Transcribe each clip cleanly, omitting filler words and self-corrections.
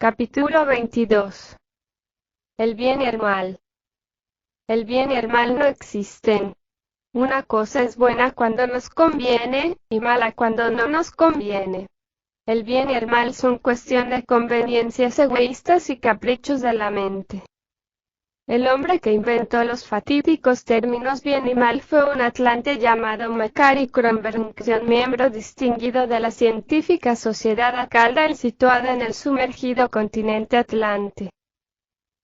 Capítulo 22. El bien y el mal. El bien y el mal no existen. Una cosa es buena cuando nos conviene, y mala cuando no nos conviene. El bien y el mal son cuestión de conveniencias egoístas y caprichos de la mente. El hombre que inventó los fatídicos términos bien y mal fue un atlante llamado Macquarie Crombergen, miembro distinguido de la científica sociedad Accaldale situada en el sumergido continente Atlante.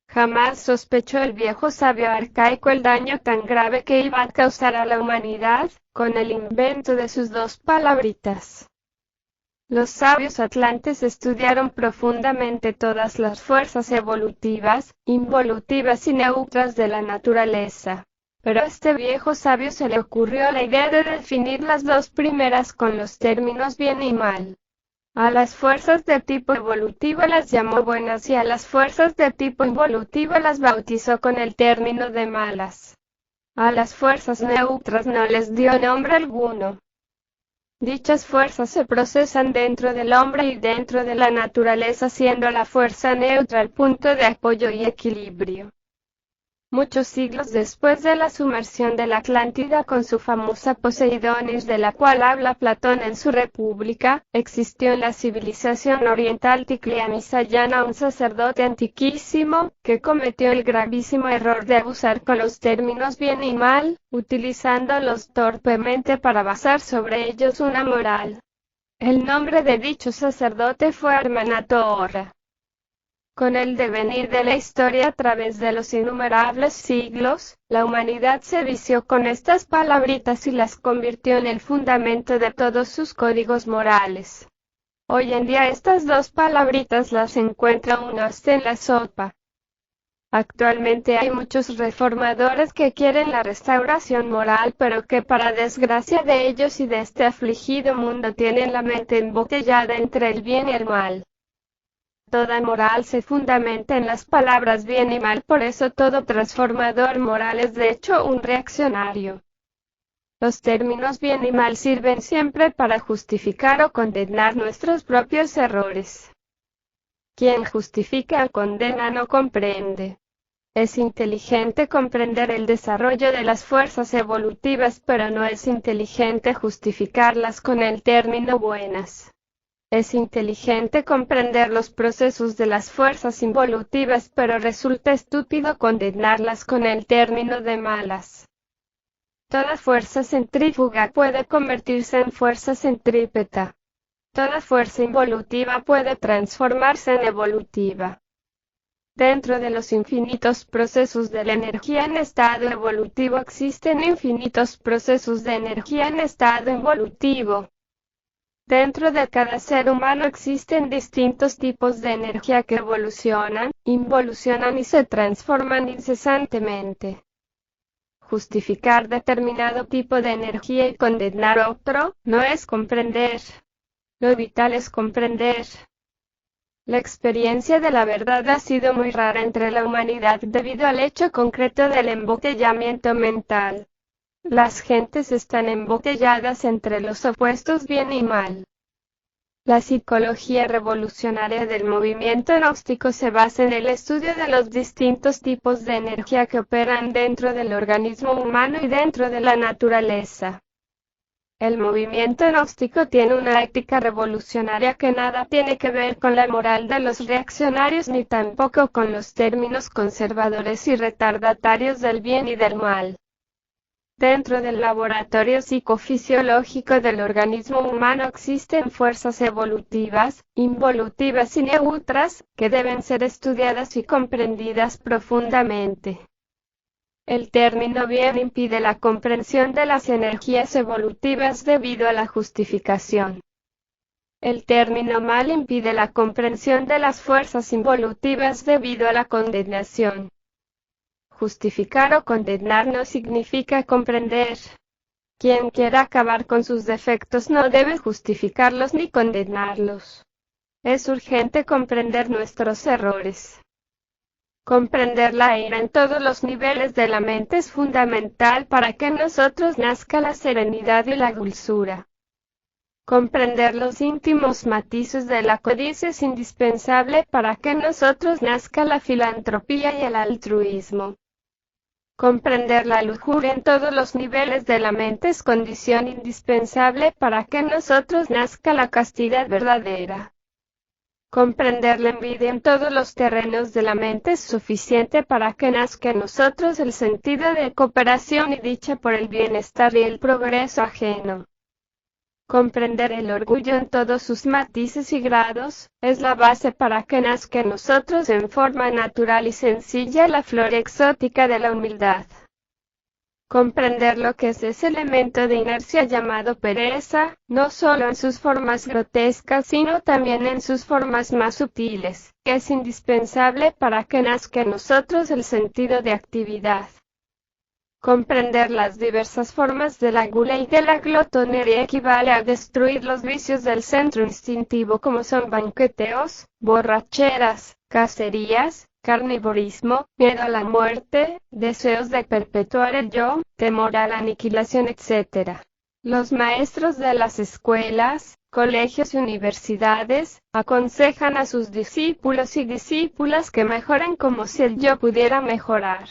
Jamás sospechó el viejo sabio arcaico el daño tan grave que iba a causar a la humanidad, con el invento de sus dos palabritas. Los sabios atlantes estudiaron profundamente todas las fuerzas evolutivas, involutivas y neutras de la naturaleza. Pero a este viejo sabio se le ocurrió la idea de definir las dos primeras con los términos bien y mal. A las fuerzas de tipo evolutivo las llamó buenas y a las fuerzas de tipo involutivo las bautizó con el término de malas. A las fuerzas neutras no les dio nombre alguno. Dichas fuerzas se procesan dentro del hombre y dentro de la naturaleza, siendo la fuerza neutra el punto de apoyo y equilibrio. Muchos siglos después de la sumersión de la Atlántida con su famosa Poseidonis, de la cual habla Platón en su República, existió en la civilización oriental ticleamisayana un sacerdote antiquísimo, que cometió el gravísimo error de abusar con los términos bien y mal, utilizándolos torpemente para basar sobre ellos una moral. El nombre de dicho sacerdote fue Hermanato Ora. Con el devenir de la historia a través de los innumerables siglos, la humanidad se vició con estas palabritas y las convirtió en el fundamento de todos sus códigos morales. Hoy en día estas dos palabritas las encuentra uno hasta en la sopa. Actualmente hay muchos reformadores que quieren la restauración moral, pero que para desgracia de ellos y de este afligido mundo tienen la mente embotellada entre el bien y el mal. Toda moral se fundamenta en las palabras bien y mal, por eso todo transformador moral es de hecho un reaccionario. Los términos bien y mal sirven siempre para justificar o condenar nuestros propios errores. Quien justifica o condena no comprende. Es inteligente comprender el desarrollo de las fuerzas evolutivas, pero no es inteligente justificarlas con el término buenas. Es inteligente comprender los procesos de las fuerzas involutivas, pero resulta estúpido condenarlas con el término de malas. Toda fuerza centrífuga puede convertirse en fuerza centrípeta. Toda fuerza involutiva puede transformarse en evolutiva. Dentro de los infinitos procesos de la energía en estado evolutivo existen infinitos procesos de energía en estado involutivo. Dentro de cada ser humano existen distintos tipos de energía que evolucionan, involucionan y se transforman incesantemente. Justificar determinado tipo de energía y condenar otro, no es comprender. Lo vital es comprender. La experiencia de la verdad ha sido muy rara entre la humanidad debido al hecho concreto del embotellamiento mental. Las gentes están embotelladas entre los opuestos bien y mal. La psicología revolucionaria del movimiento gnóstico se basa en el estudio de los distintos tipos de energía que operan dentro del organismo humano y dentro de la naturaleza. El movimiento gnóstico tiene una ética revolucionaria que nada tiene que ver con la moral de los reaccionarios ni tampoco con los términos conservadores y retardatarios del bien y del mal. Dentro del laboratorio psicofisiológico del organismo humano existen fuerzas evolutivas, involutivas y neutras, que deben ser estudiadas y comprendidas profundamente. El término bien impide la comprensión de las energías evolutivas debido a la justificación. El término mal impide la comprensión de las fuerzas involutivas debido a la condenación. Justificar o condenar no significa comprender. Quien quiera acabar con sus defectos no debe justificarlos ni condenarlos. Es urgente comprender nuestros errores. Comprender la ira en todos los niveles de la mente es fundamental para que en nosotros nazca la serenidad y la dulzura. Comprender los íntimos matices de la codicia es indispensable para que en nosotros nazca la filantropía y el altruismo. Comprender la lujuria en todos los niveles de la mente es condición indispensable para que en nosotros nazca la castidad verdadera. Comprender la envidia en todos los terrenos de la mente es suficiente para que nazca en nosotros el sentido de cooperación y dicha por el bienestar y el progreso ajeno. Comprender el orgullo en todos sus matices y grados, es la base para que nazca en nosotros en forma natural y sencilla la flor exótica de la humildad. Comprender lo que es ese elemento de inercia llamado pereza, no solo en sus formas grotescas sino también en sus formas más sutiles, es indispensable para que nazca en nosotros el sentido de actividad. Comprender las diversas formas de la gula y de la glotonería equivale a destruir los vicios del centro instintivo como son banqueteos, borracheras, cacerías, carnivorismo, miedo a la muerte, deseos de perpetuar el yo, temor a la aniquilación, etc. Los maestros de las escuelas, colegios y universidades, aconsejan a sus discípulos y discípulas que mejoren como si el yo pudiera mejorar,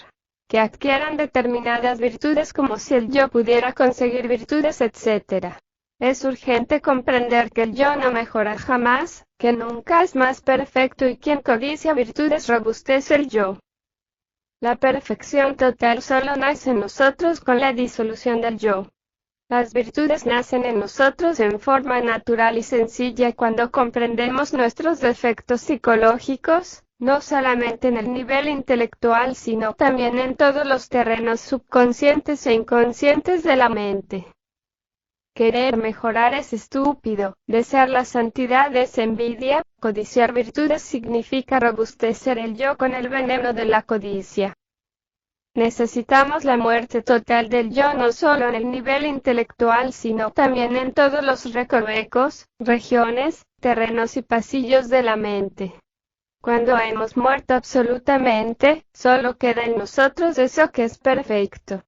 que adquieran determinadas virtudes como si el yo pudiera conseguir virtudes, etc. Es urgente comprender que el yo no mejora jamás, que nunca es más perfecto y quien codicia virtudes robustece el yo. La perfección total solo nace en nosotros con la disolución del yo. Las virtudes nacen en nosotros en forma natural y sencilla cuando comprendemos nuestros defectos psicológicos, no solamente en el nivel intelectual sino también en todos los terrenos subconscientes e inconscientes de la mente. Querer mejorar es estúpido, desear la santidad es envidia, codiciar virtudes significa robustecer el yo con el veneno de la codicia. Necesitamos la muerte total del yo no solo en el nivel intelectual sino también en todos los recovecos, regiones, terrenos y pasillos de la mente. Cuando hemos muerto absolutamente, solo queda en nosotros eso que es perfecto.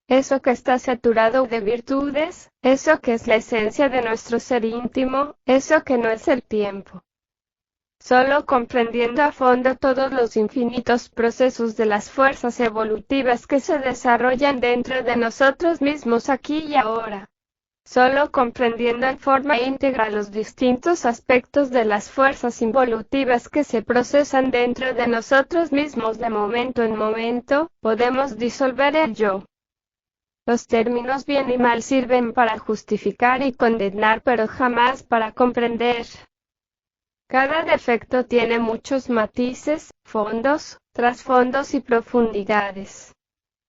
Eso que está saturado de virtudes, eso que es la esencia de nuestro ser íntimo, eso que no es el tiempo. Solo comprendiendo a fondo todos los infinitos procesos de las fuerzas evolutivas que se desarrollan dentro de nosotros mismos aquí y ahora. Solo comprendiendo en forma íntegra los distintos aspectos de las fuerzas involutivas que se procesan dentro de nosotros mismos de momento en momento, podemos disolver el yo. Los términos bien y mal sirven para justificar y condenar pero jamás para comprender. Cada defecto tiene muchos matices, fondos, trasfondos y profundidades.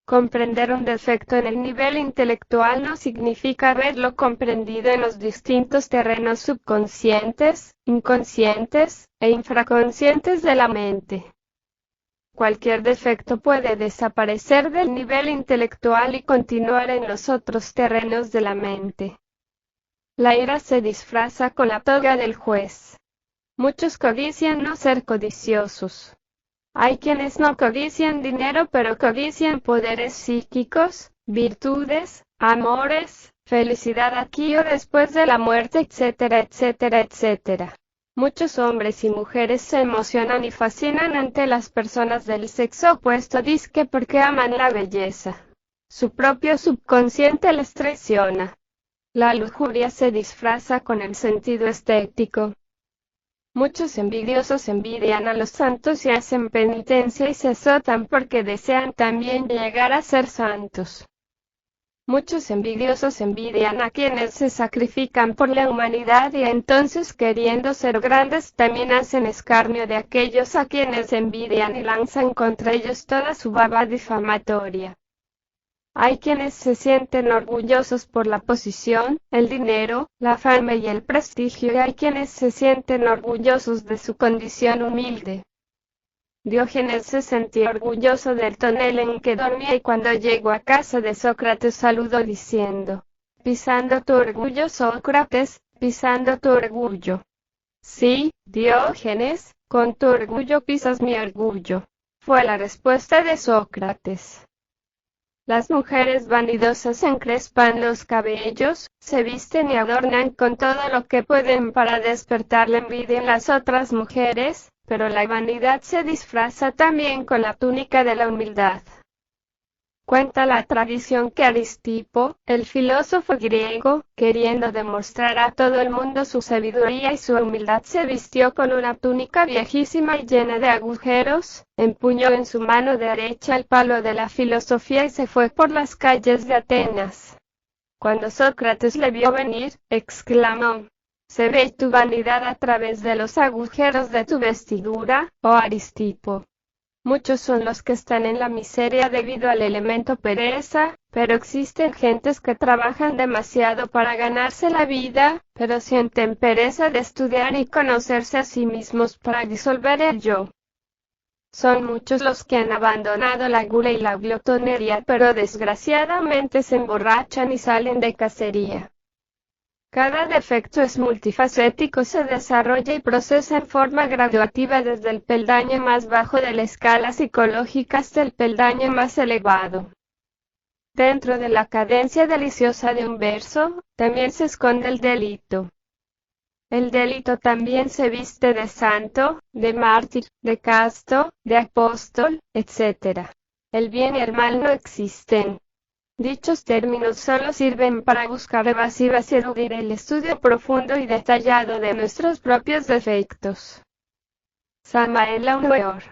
Comprender un defecto en el nivel intelectual no significa haberlo comprendido en los distintos terrenos subconscientes, inconscientes e infraconscientes de la mente. Cualquier defecto puede desaparecer del nivel intelectual y continuar en los otros terrenos de la mente. La ira se disfraza con la toga del juez. Muchos codician no ser codiciosos. Hay quienes no codician dinero pero codician poderes psíquicos, virtudes, amores, felicidad aquí o después de la muerte, etcétera, etcétera, etcétera. Muchos hombres y mujeres se emocionan y fascinan ante las personas del sexo opuesto dizque porque aman la belleza. Su propio subconsciente les traiciona. La lujuria se disfraza con el sentido estético. Muchos envidiosos envidian a los santos y hacen penitencia y se azotan porque desean también llegar a ser santos. Muchos envidiosos envidian a quienes se sacrifican por la humanidad y entonces queriendo ser grandes también hacen escarnio de aquellos a quienes envidian y lanzan contra ellos toda su baba difamatoria. Hay quienes se sienten orgullosos por la posición, el dinero, la fama y el prestigio y hay quienes se sienten orgullosos de su condición humilde. Diógenes se sentía orgulloso del tonel en que dormía y cuando llegó a casa de Sócrates saludó diciendo: «Pisando tu orgullo, Sócrates, pisando tu orgullo». «Sí, Diógenes, con tu orgullo pisas mi orgullo», fue la respuesta de Sócrates. Las mujeres vanidosas encrespan los cabellos, se visten y adornan con todo lo que pueden para despertar la envidia en las otras mujeres, pero la vanidad se disfraza también con la túnica de la humildad. Cuenta la tradición que Aristipo, el filósofo griego, queriendo demostrar a todo el mundo su sabiduría y su humildad, se vistió con una túnica viejísima y llena de agujeros, empuñó en su mano derecha el palo de la filosofía y se fue por las calles de Atenas. Cuando Sócrates le vio venir, exclamó: «¿Se ve tu vanidad a través de los agujeros de tu vestidura, oh Aristipo?» Muchos son los que están en la miseria debido al elemento pereza, pero existen gentes que trabajan demasiado para ganarse la vida, pero sienten pereza de estudiar y conocerse a sí mismos para disolver el yo. Son muchos los que han abandonado la gula y la glotonería, pero desgraciadamente se emborrachan y salen de cacería. Cada defecto es multifacético, se desarrolla y procesa en forma graduativa desde el peldaño más bajo de la escala psicológica hasta el peldaño más elevado. Dentro de la cadencia deliciosa de un verso, también se esconde el delito. El delito también se viste de santo, de mártir, de casto, de apóstol, etc. El bien y el mal no existen. Dichos términos solo sirven para buscar evasivas y eludir el estudio profundo y detallado de nuestros propios defectos. Samael Aumeor.